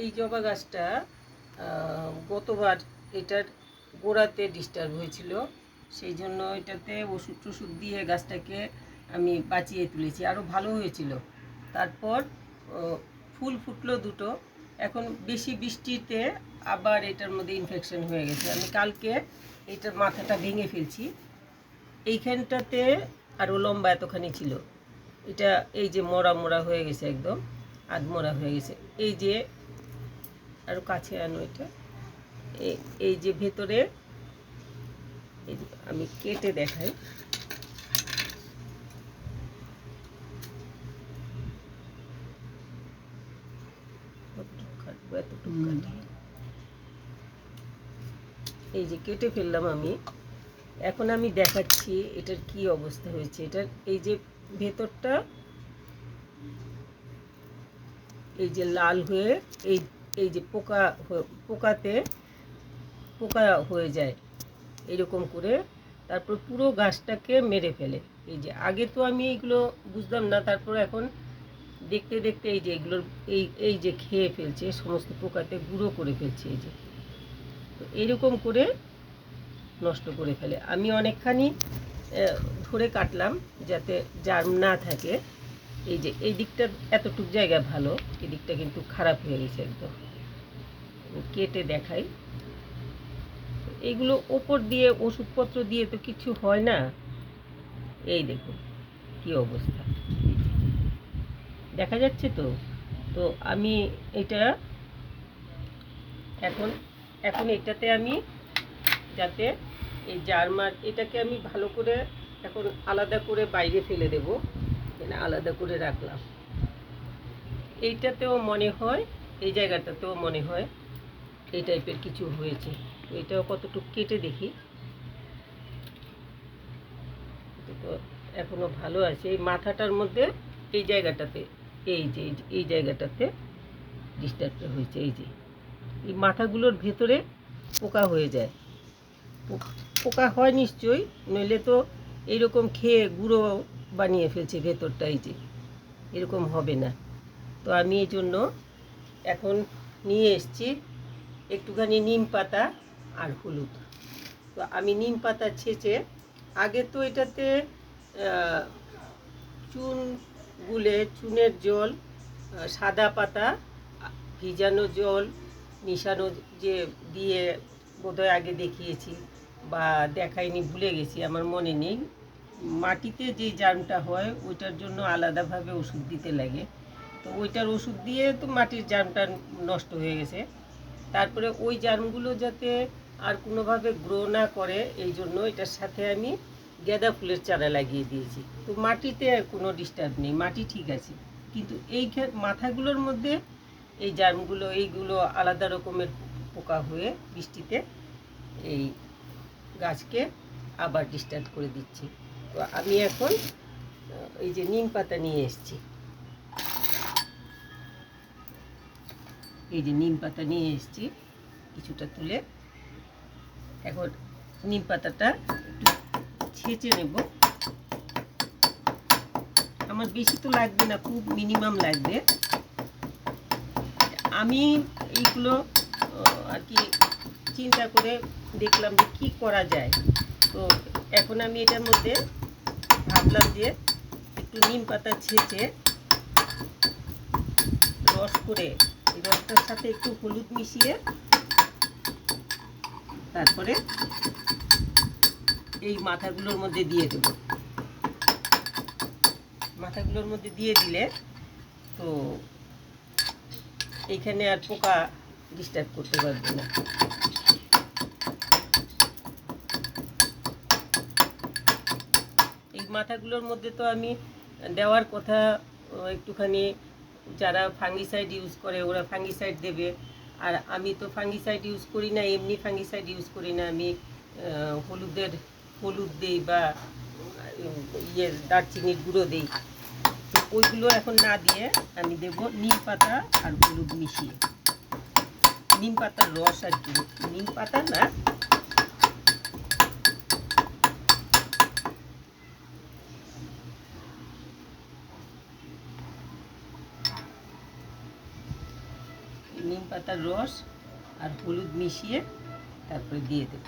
এই জবা গাছটা গতবার এটার গোড়াতে ডিস্টার্ব হয়েছিল, সেই জন্য এটাতে ওষুধ টষুধ দিয়ে গাছটাকে আমি বাঁচিয়ে তুলেছি, আরও ভালো হয়েছিল। তারপর ফুল ফুটলো দুটো, এখন বেশি বৃষ্টিতে আবার এটার মধ্যে ইনফেকশন হয়ে গেছে। আমি কালকে এটার মাথাটা ভেঙে ফেলছি, এইখানটাতে আরও লম্বা এতখানি ছিল, এটা এই যে মরা মরা হয়ে গেছে, একদম আধমরা হয়ে গেছে। এই যে আরও কাছে আনো, এটা এই যে ভেতরে, এই যে আমি কেটে দেখাই, এই যে কেটে ফেললাম আমি। এখন আমি দেখাচ্ছি এটার কি অবস্থা হয়েছে। এটার এই যে ভেতরটা এই যে লাল হয়ে এই যে পোকাতে পোকা হয়ে যায় এরকম করে, তারপর পুরো গাছটাকে মেরে ফেলে। এই যে আগে তো আমি এইগুলো বুঝতাম না, তারপর এখন দেখতে দেখতে এই যে এগুলোর এই যে খেয়ে ফেলছে, সমস্ত পোকাতে গুঁড়ো করে ফেলছে। এই যে তো এইরকম করে নষ্ট করে ফেলে। আমি অনেকখানি ধরে কাটলাম যাতে জার্ম না থাকে। এই যে এই দিকটা এতটুক জায়গা ভালো, এই দিকটা কিন্তু খারাপ হয়ে গেছে একদম। কেটে দেখাই, এইগুলো ওপর দিয়ে ওষুধপত্র দিয়ে তো কিছু হয় না। এই দেখুন কি অবস্থা, দেখা যাচ্ছে তো। তো আমি এটা এখন এটাতে আমি যাতে এই জার্মার এটাকে আমি ভালো করে এখন আলাদা করে বাইরে ফেলে দেব, আলাদা করে রাখলাম। এইটাতেও মনে হয়, এই জায়গাটাতেও মনে হয় এই টাইপের কিছু হয়েছে। তো এটাও কতটুকু কেটে দেখি, তো এখনো ভালো আছে। এই মাথাটার মধ্যে এই জায়গাটাতে, এই জায়গাটাতে ডিস্টার্বটা হয়েছে। এই যে এই মাথাগুলোর ভেতরে পোকা হয়ে যায়, পোকা হয় নিশ্চয়ই, নইলে তো এইরকম খেয়ে গুঁড়ো বানিয়ে ফেলছে ভেতরটা, এই যে এরকম হবে না। তো আমি এই জন্য এখন নিয়ে এসছি একটুখানি নিম পাতা আর হলুদ। তো আমি নিম পাতা ছেঁচে, আগে তো এটাতে চুন গুলে, চুনের জল, সাদা পাতা, ভিজানো জল মিশানো যে দিয়ে বোধহয় আগে দেখিয়েছি, বা দেখাইনি, ভুলে গেছি, আমার মনে নেই। মাটিতে যে জার্মটা হয় ওইটার জন্য আলাদাভাবে ওষুধ দিতে লাগে, তো ওইটার ওষুধ দিয়ে তো মাটির জার্মটা নষ্ট হয়ে গেছে। তারপরে ওই জার্মগুলো যাতে আর কোনোভাবে গ্রো না করে, এই জন্য এটার সাথে আমি গাঁদা ফুলের চারা লাগিয়ে দিয়েছি। তো মাটিতে আর কোনো ডিস্টার্ব নেই, মাটি ঠিক আছে, কিন্তু এই মাথাগুলোর মধ্যে এই জার্মগুলো, এইগুলো আলাদা রকমের পোকা হয়ে বৃষ্টিতে এই গাছকে আবার ডিস্টার্ব করে দিচ্ছি। তো আমি এখন এই যে নিম পাতা নিয়ে এসেছি, এই যে নিম পাতা নিয়ে এসেছি কিছুটা তুলে, এখন নিম পাতাটা একটু ছেঁচে নেব। আমার বেশি তো লাগবে না, খুব মিনিমাম লাগবে। আমি এইগুলো আর কি চিন্তা করে দেখলাম যে কী করা যায়। তো এখন আমি এটার মধ্যে ভাবলাম যে একটু নিম পাতা ছেঁচে রস করে, এই রসটার সাথে একটু হলুদ মিশিয়ে তারপরে এই মাথাগুলোর মধ্যে দিয়ে দেব। মাথাগুলোর মধ্যে দিয়ে দিলে তো এইখানে আর পোকা ডিস্টার্ব করতে পারবে না। এই মাথাগুলোর মধ্যে তো আমি দেওয়ার কথা, একটুখানি যারা ফাঙ্গিসাইড ইউজ করে ওরা ফাঙ্গিসাইড দেবে, আর আমি তো ফাঙ্গিসাইড ইউজ করি না, এমনি ফাঙ্গিসাইড ইউজ করি না। আমি হলুদ দিই বা দারচিনির গুঁড়ো দিই। তো ওইগুলো এখন না দিয়ে আমি দেব নিম পাতা আর হলুদ মিশিয়ে, নিম পাতার রস আর কি, নিম পাতা না। নিম পাতার রস আর হলুদ মিশিয়ে তারপরে দিয়ে দেব।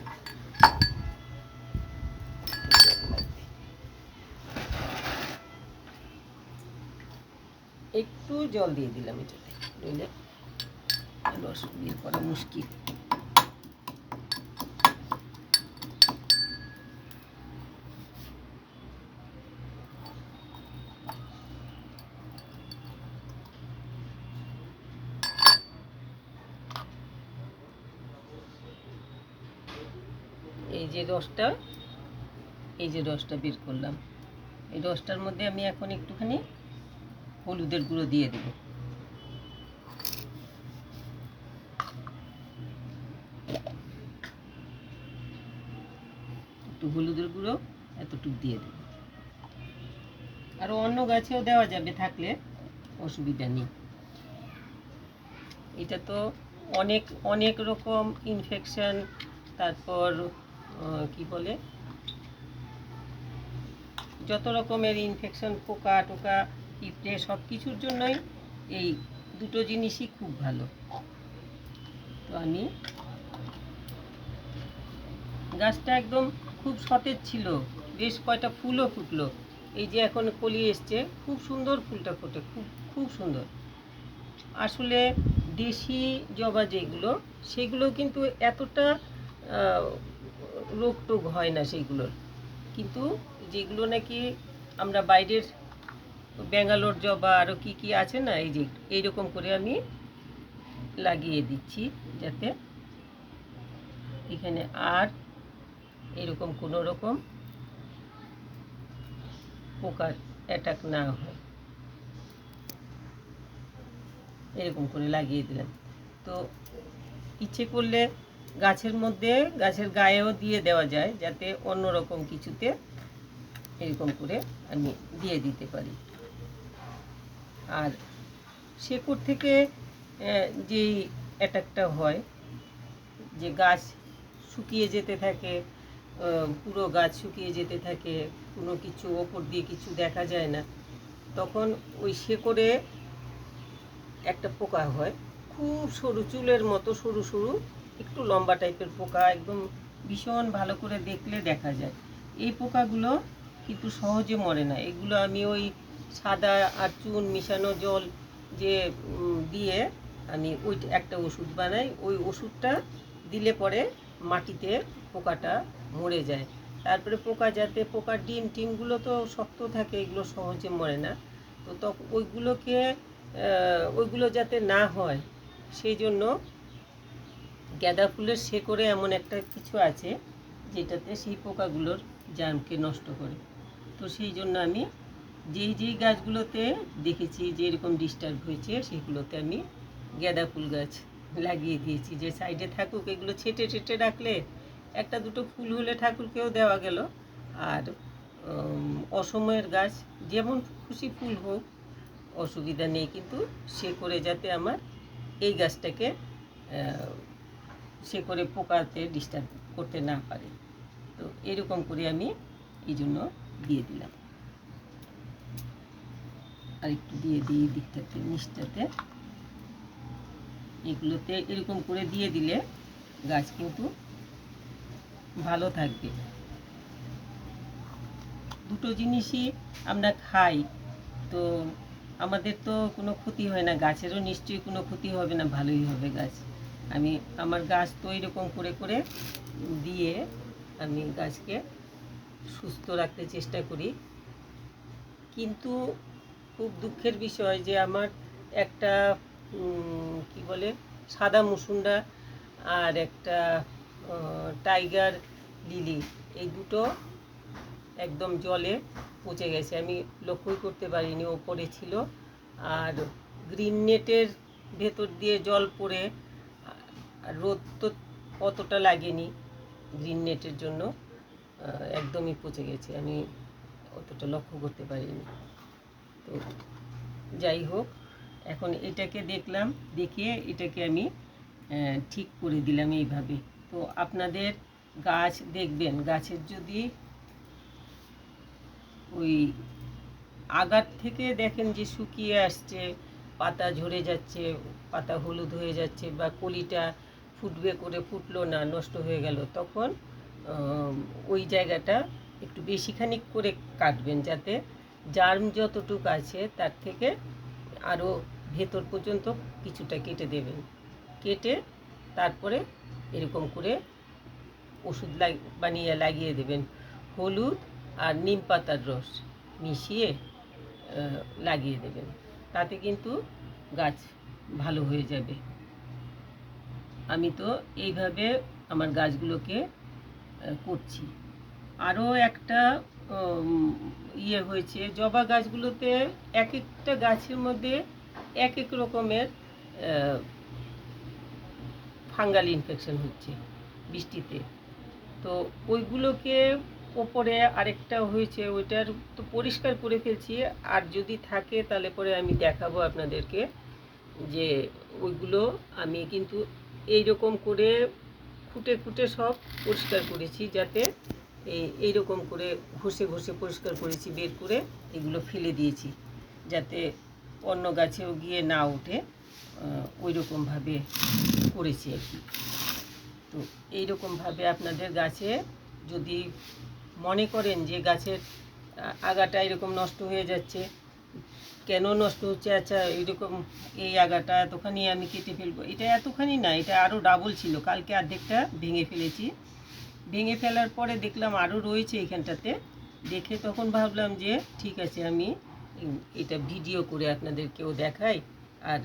একটু জল দিয়ে দিলাম এটাতে, নইলে রস বের করা মুশকিল। এই যে রসটা বের করলাম, এই রসটার মধ্যে আমি এখন একটুখানি হলুদের গুঁড়ো দিয়ে দেব। একটু হলুদের গুঁড়ো এতটুকু দিয়ে দেব। আর অন্য গাছেও দেওয়া যাবে, থাকলে অসুবিধা নেই। এটা তো অনেক অনেক রকম ইনফেকশন, তারপর কি বলে, যত রকমের ইনফেকশন, পোকা টোকা, পিঁপড়ে, সব কিছুর জন্যই এই দুটো জিনিসই খুব ভালো। তো আমি গাছটা একদম খুব সতেজ ছিল, বেশ কয়টা ফুলও ফুটলো। এই যে এখন কলি এসছে, খুব সুন্দর ফুলটা ফোটে, খুব খুব সুন্দর। আসলে দেশি জবা যেগুলো, সেগুলো কিন্তু এতটা রোগ টোগ হয় না সেইগুলোর। কিন্তু যেগুলো নাকি আমরা বাইরের ব্যাঙ্গালোর জবা আরও কি কি আছে না, এই যে এইরকম করে আমি লাগিয়ে দিচ্ছি, যাতে এখানে আর এরকম কোনো রকম পোকার অ্যাটাক না হয়। এরকম করে লাগিয়ে দিলাম। তো ইচ্ছে করলে গাছের মধ্যে, গাছের গায়েও দিয়ে দেওয়া যায়, যাতে অন্য রকম কিছুতে এরকম করে আমি দিয়ে দিতে পারি। আর শেকড় থেকে যেই অ্যাটাকটা হয়, যে গাছ শুকিয়ে যেতে থাকে, পুরো গাছ শুকিয়ে যেতে থাকে, কোনো কিছু ওপর দিয়ে কিছু দেখা যায় না, তখন ওই শেকড়ে একটা পোকা হয়, খুব সরু, চুলের মতো সরু সরু, একটু লম্বা টাইপের পোকা, একদম ভীষণ ভালো করে দেখলে দেখা যায়। এই পোকাগুলো কিন্তু সহজে মরে না। এগুলো আমি ওই সাদা আর চুন মিশানো জল যে দিয়ে আমি ওই একটা ওষুধ বানাই, ওই ওষুধটা দিলে পরে মাটিতে পোকাটা মরে যায়। তারপরে পোকা, যাতে পোকার ডিম টিমগুলো তো শক্ত থাকে, এগুলো সহজে মরে না। তো তখন ওইগুলো যাতে না হয়, সেই জন্য গাঁদা ফুলের শেকড়ে এমন একটা কিছু আছে যেটাতে সেই পোকাগুলোর জার্মকে নষ্ট করে। তো সেই জন্য আমি যেই গাছগুলোতে দেখেছি যে এরকম ডিস্টার্ব হয়েছে, সেগুলোতে আমি গাঁদা ফুল গাছ লাগিয়ে দিয়েছি, যে সাইডে থাকুক। এগুলো ছেটে ছেটে রাখলে একটা দুটো ফুল হলে ঠাকুরকেও দেওয়া গেল। আর অসময়ের গাছ যেমন খুশি ফুল হোক, অসুবিধা নেই, কিন্তু শেকড়ে যাতে আমার এই গাছটাকে শেকড়ে পোকাতে ডিস্টার্ব করতে না পারে। তো এরকম করে আমি এই জন্য দিয়ে দিলাম। আর একটু দিয়ে দিই দিকটাতে, নিচটাতে। এগুলোতে এরকম করে দিয়ে দিলে গাছ কিন্তু ভালো থাকবে। দুটো জিনিসই আমরা খাই, তো আমাদের তো কোনো ক্ষতি হয় না, গাছেরও নিশ্চয়ই কোনো ক্ষতি হবে না, ভালোই হবে গাছ। আমি আমার গাছ তো এরকম করে করে দিয়ে আমি গাছকে সুস্থ রাখতে চেষ্টা করি। কিন্তু খুব দুঃখের বিষয় যে আমার একটা কি বলে, সাদা মুসুন্ডা আর একটা টাইগার লিলি, এই দুটো একদম জলে পচে গেছে। আমি লক্ষ্যই করতে পারিনি, ওপরে ছিল। আর গ্রিন নেটের ভেতর দিয়ে জল পড়ে, আর রোদ তো অতটা লাগেনি গ্রিন নেটের জন্য, একদমই পচে গেছে। আমি অতটা লক্ষ্য করতে পারিনি। তো যাই হোক, এখন এটাকে দেখলাম, দেখিয়ে এটাকে আমি ঠিক করে দিলাম এইভাবে। তো আপনাদের গাছ দেখবেন, গাছের যদি ওই আগার থেকে দেখেন যে শুকিয়ে আসছে, পাতা ঝরে যাচ্ছে, পাতা হলুদ হয়ে যাচ্ছে, বা কলিটা ফুটবে করে ফুটলো না, নষ্ট হয়ে গেল, তখন ওই জায়গাটা একটু বেশিখানি করে কাটবেন, যাতে জার্ম যতটুকু আছে তার থেকে আরও ভেতর পর্যন্ত কিছুটা কেটে দেবেন। কেটে তারপরে এরকম করে ওষুধ বানিয়ে লাগিয়ে দেবেন। হলুদ আর নিম পাতার রস মিশিয়ে লাগিয়ে দেবেন, তাতে কিন্তু গাছ ভালো হয়ে যাবে। আমি তো এইভাবে আমার গাছগুলোকে করছি। আরও একটা হয়েছে, জবা গাছগুলোতে এক একটা গাছের মধ্যে এক এক রকমের ফাঙ্গাল ইনফেকশন হচ্ছে বৃষ্টিতে। তো ওইগুলোকে ওপরে আরেকটা হয়েছে, ওইটার তো পরিষ্কার করে ফেলছি, আর যদি থাকে তাহলে পরে আমি দেখাবো আপনাদেরকে, যে ওইগুলো আমি কিন্তু এইরকম করে খুঁটে খুঁটে সব পরিষ্কার করেছি, যাতে এইরকম করে ঘষে ঘষে পরিষ্কার করেছি, বের করে এগুলো ফেলে দিয়েছি, যাতে অন্য গাছেও গিয়ে না ওঠে, ওই রকমভাবে করেছি আর কি। তো এইরকমভাবে আপনাদের গাছে যদি মনে করেন যে গাছের আগাটা এরকম নষ্ট হয়ে যাচ্ছে, কেন নষ্ট হচ্ছে, আচ্ছা এইরকম এই আগাটা এতখানি আমি কেটে ফেলবো, এটা এতখানি না, এটা আরও ডাবল ছিল, কালকে অর্ধেকটা ভেঙে ফেলেছি। ভেঙে ফেলার পরে দেখলাম আরও রয়েছে এইখানটাতে, দেখে তখন ভাবলাম যে ঠিক আছে, আমি এটা ভিডিও করে আপনাদেরকেও দেখাই, আর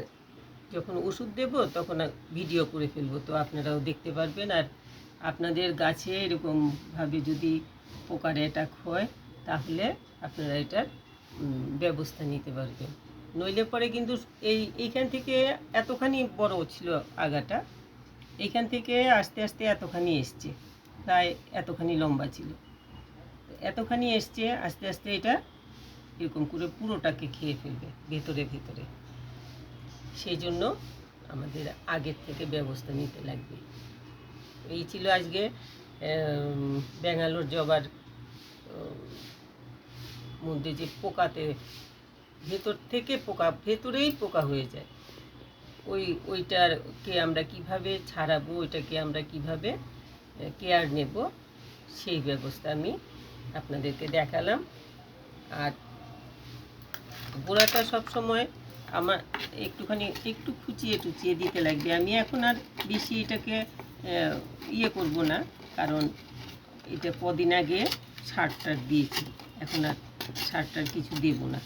যখন ওষুধ দেব তখন ভিডিও করে ফেলবো, তো আপনারাও দেখতে পারবেন। আর আপনাদের গাছে এরকমভাবে যদি পোকার অ্যাটাক হয়, তাহলে আপনারা এটার ব্যবস্থা নিতে পারবেন। নইলে পরে কিন্তু এইখান থেকে এতখানি বড় ছিল আগাটা, এইখান থেকে আস্তে আস্তে এতখানি এসছে, প্রায় এতখানি লম্বা ছিল, এতখানি এসছে, আস্তে আস্তে এটা এরকম করে পুরোটাকে খেয়ে ফেলবে ভেতরে ভেতরে। সেই জন্য আমাদের আগের থেকে ব্যবস্থা নিতে লাগবে। এই ছিল আজকে ব্যাঙ্গালোর জবার মধ্যে যে পোকাতে ভেতর থেকে ভেতরেই পোকা হয়ে যায়, ওইটাকে আমরা কিভাবে ছাড়াবো, ওইটাকে আমরা কিভাবে কেয়ার নেব, সেই ব্যবস্থা আমি আপনাদেরকে দেখালাম। আর গোড়াটা সবসময় আমার একটু খুঁচিয়ে টুচিয়ে দিতে লাগবে। আমি এখন আর বেশি এটাকে করব না, কারণ এটা কদিন আগে সার টার দিয়েছি, এখন আর সার টার কিছু দেব না।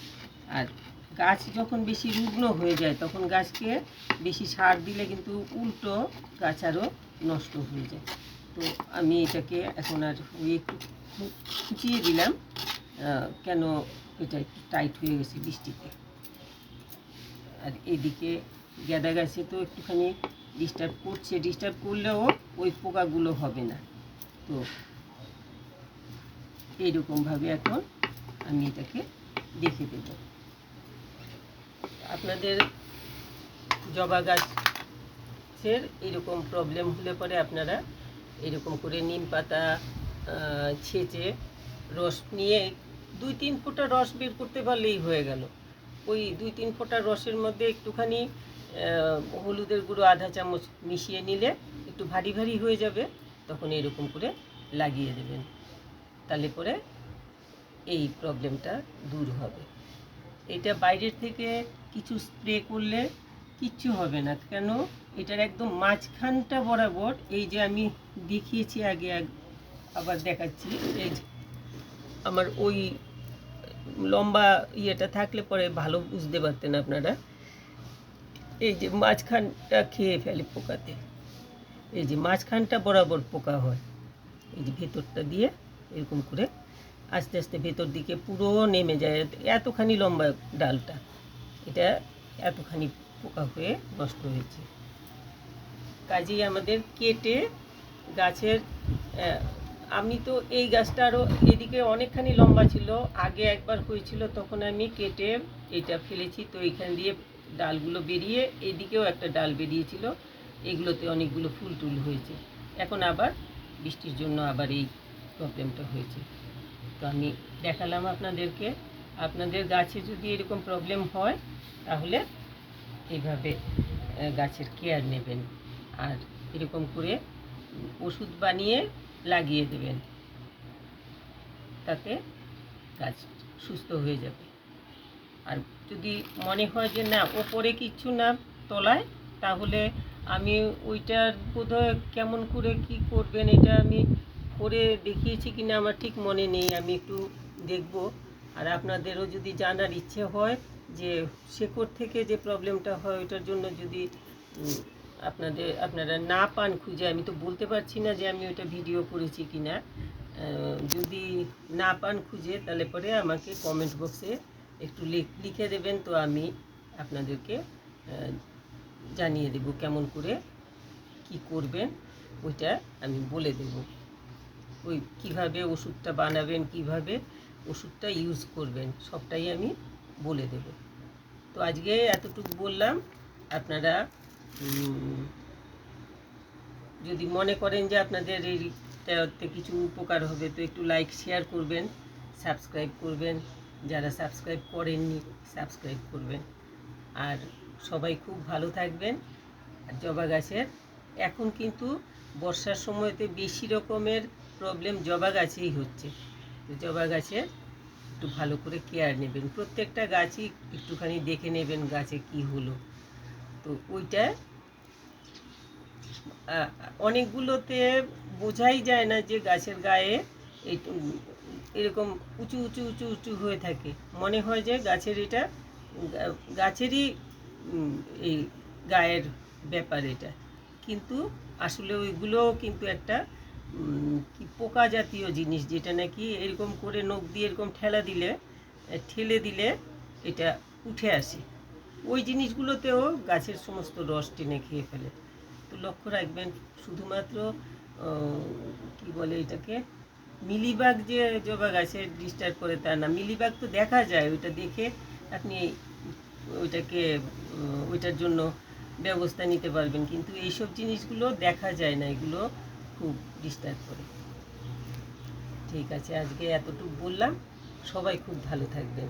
আর গাছ যখন বেশি রুগ্ন হয়ে যায়, তখন গাছকে বেশি সার দিলে কিন্তু উল্টো গাছ আরও নষ্ট হয়ে যায়। তো আমি এটাকে এখন আর একটু খুঁচিয়ে দিলাম, কেন এটা একটু টাইট হয়ে গেছে বৃষ্টিতে। আর এদিকে গাঁদা গাছে তো একটুখানি ডিস্টার্ব করলেও ওই পোকাগুলো হবে না। তো এইরকমভাবে এখন আমি এটাকে দেখে দেব। আপনাদের জবা গাছের এরকম প্রবলেম হলে পরে আপনারা এরকম করে নিম পাতা ছেঁচে রস নিয়ে 2-3 ফোঁটা রস বের করতে পারলেই হয়ে গেল। ওই 2-3 ফোঁটা রসের মধ্যে একটুখানি হলুদের গুঁড়ো আধা চামচ মিশিয়ে নিলে একটু ভারী ভারী হয়ে যাবে, তখন এরকম করে লাগিয়ে দেবেন, তাহলে পরে এই প্রবলেমটা দূর হবে। এটা বাইরের থেকে কিছু স্প্রে করলে কিচ্ছু হবে না, কেন এটার একদম মাঝখানটা বরাবর, এই যে আমি দেখিয়েছি আগে, আবার দেখাচ্ছি, এই আমার ওই লম্বা ইয়েটা থাকলে পরে ভালো বুঝতে পারতেন আপনারা। এই যে মাঝখানটা খেয়ে ফেলে পোকাতে, এই যে মাঝখানটা বরাবর পোকা হয়, এই যে ভেতরটা দিয়ে এরকম করে আস্তে আস্তে ভেতর দিকে পুরো নেমে যায়, এতখানি লম্বা ডালটা, এটা এতখানি পোকা হয়ে নষ্ট হয়েছে। কাজেই আমাদের কেটে গাছের, আমি তো এই গাছটা আরও এদিকে অনেকখানি লম্বা ছিল, আগে একবার হয়েছিল, তখন আমি কেটে এটা ফেলেছি, তো এইখান দিয়ে ডালগুলো বেরিয়ে এদিকেও একটা ডাল বেরিয়েছিল, এগুলোতে অনেকগুলো ফুল টুল হয়েছে। এখন আবার বৃষ্টির জন্য আবার এই প্রবলেমটা হয়েছে। তো আমি দেখালাম আপনাদেরকে। আপনাদের গাছে যদি এরকম প্রবলেম হয়, তাহলে এইভাবে গাছের কেয়ার নেবেন, আর এরকম করে ওষুধ বানিয়ে লাগিয়ে দেবেন, তাতে গাছ সুস্থ হয়ে যাবে। আর যদি মনে হয় যে না ওপরে কিচ্ছু না তলায়, তাহলে আমি ওইটার বোধহয় কেমন করে কি করবেন এটা আমি করে দেখিয়েছি কিনা আমার ঠিক মনে নেই, আমি একটু দেখব। আর আপনাদেরও যদি জানার ইচ্ছে হয় যে শেকড় থেকে যে প্রবলেমটা হয় ওইটার জন্য যদি আপনারা না পান খুঁজে, আমি তো বলতে পারছি না যে আমি ওইটা ভিডিও করেছি কিনা, যদি না পান খুঁজে তাহলে পরে আমাকে কমেন্ট বক্সে একটু লিখে দেবেন, তো আমি আপনাদেরকে জানিয়ে দেব কেমন করে কি করবেন, ওইটা আমি বলে দেব। ওই কীভাবে ওষুধটা বানাবেন, কিভাবে ওষুধটা ইউজ করবেন, সবটাই আমি বলে দেব। তো আজকে এতটুকু বললাম। আপনারা যদি মনে করেন যে আপনাদের এইটাতে কিছু উপকার হবে, তো একটু লাইক শেয়ার করবেন, সাবস্ক্রাইব করবেন, যারা সাবস্ক্রাইব করেননি সাবস্ক্রাইব করবেন। আর সবাই খুব ভালো থাকবেন। আর জবা গাছের এখন কিন্তু বর্ষার সময়তে বেশি রকমের প্রবলেম জবা গাছেই হচ্ছে, তো জবা গাছের একটু ভালো করে কেয়ার নেবেন, প্রত্যেকটা গাছই একটুখানি দেখে নেবেন গাছে কি হলো। তো ওইটা অনেকগুলোতে বোঝাই যায় না যে গাছের গায়ে এই এরকম উঁচু উঁচু উঁচু উঁচু হয়ে থাকে, মনে হয় যে গাছের এটা গাছেরই এই গায়ের ব্যাপার এটা, কিন্তু আসলে ওইগুলোও কিন্তু একটা কি পোকা জাতীয় জিনিস, যেটা নাকি এরকম করে নখ দিয়ে এরকম ঠেলে দিলে এটা উঠে আসে, ওই জিনিসগুলোতেও গাছের সমস্ত রস টেনে খেয়ে ফেলে। তো লক্ষ্য রাখবেন। শুধুমাত্র কি বলে এটাকে মিলিবাগ যে জবা গাছে ডিস্টার্ব করে তা না, মিলিবাগ তো দেখা যায়, ওইটা দেখে আপনি ওইটাকে ওইটার জন্য ব্যবস্থা নিতে পারবেন, কিন্তু এইসব জিনিসগুলো দেখা যায় না, এগুলো খুব ডিস্টার্ব করে। ঠিক আছে, আজকে এতটুকু বললাম, সবাই খুব ভালো থাকবেন।